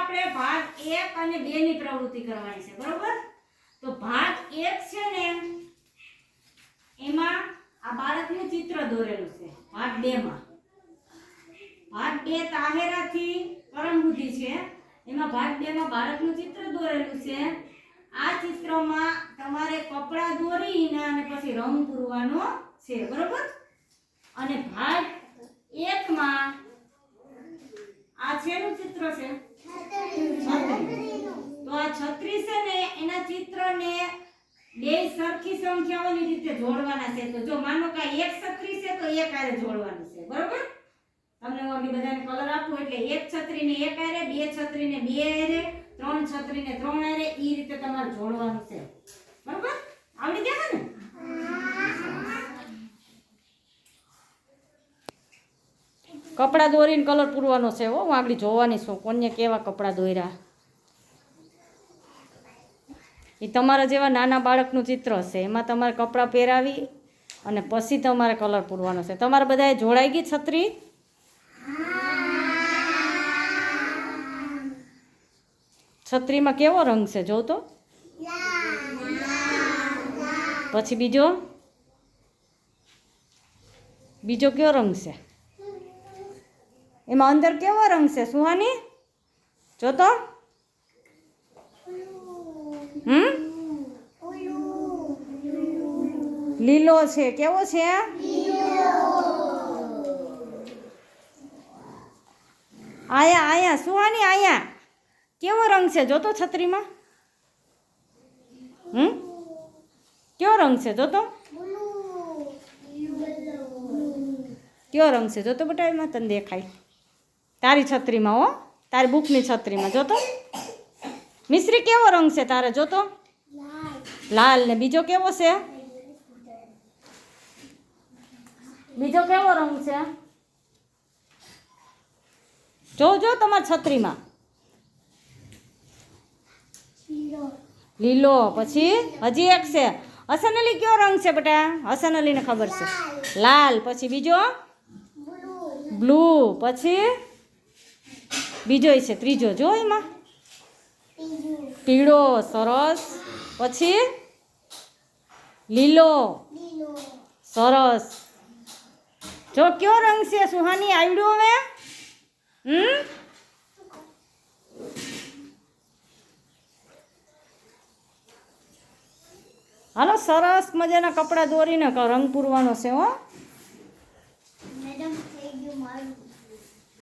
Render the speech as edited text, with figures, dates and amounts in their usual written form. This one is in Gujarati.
આપણે ભાગ 1 અને 2 ની પ્રવૃત્તિ કરવાની છે, બરોબર? તો ભાગ 1 છે ને એમાં આ બાળકનું ચિત્ર દોરેલું છે. ભાગ 2 માં ભાગ 2 તાહેરાથી કરમ સુધી છે. એમાં ભાગ 2 માં બાળકનું ચિત્ર દોરેલું છે. આ ચિત્રમાં તમારે કપડા દોરીને અને પછી રંગ પૂરવાનો છે, બરોબર? અને ભાગ 1 માં આ છેનું ચિત્ર છે છત્રી. તો આ છત્રી છે ને એના ચિત્રને બે સરખી સંખ્યાઓની રીતે જોડવાના છે. તો જો માનો કે એક છત્રી છે તો એક આરે જોડવાનું છે, બરોબર? તમને હું આગળ બધાને કલર આપું એટલે એક છત્રીને એક આરે, બે છત્રીને બે આરે, ત્રણ છત્રીને ત્રણ આરે, ઈ રીતે તમારે જોડવાનું છે, બરોબર? આવડી ગયા ને? કપડા દોરીને કલર પૂરવાનો છે. હું આગળ જોવાની છું કોને કેવા કપડા દોર્યા. એ તમારા જેવા નાના બાળકનું ચિત્ર હશે. એમાં તમારે કપડાં પહેરાવી અને પછી તમારે કલર પૂરવાનો છે. તમારે બધાએ જોડાઈ ગઈ છત્રી? છત્રીમાં કેવો રંગ છે જો તો? પછી બીજો કયો રંગ છે? એમાં અંદર કેવો રંગ છે સુહાની? જો તો. લીલો છે. કેવો છે? આયા સુહાની આયા કેવો રંગ છે જો તો છત્રીમાં? કયો રંગ છે જો તો? કયો રંગ છે જો તો બેટા? એમાં તને દેખાય તારી છત્રીમાં. હો, તારી બુકની છત્રીમાં જો તો. મિશ્રી કેવો રંગ છે તારે જો તો? લાલ. ને બીજો કેવો છે? બીજો કેવો રંગ છે? જો તમારી છત્રીમાં લીલો. પછી હજી એક છે. હસન અલી કયો રંગ છે બેટા? હસન અલીને ખબર છે. લાલ. પછી બીજો બ્લુ. પછી બીજો છે ત્રીજો. જો એમાં પીળો. સરસ. પછી લીલો. સરસ. જો કયો રંગ છે સુહાની? આવડ્યું હવે? હાલો, સરસ મજાના કપડાં દોરીને રંગ પૂરવાનો છે. હો.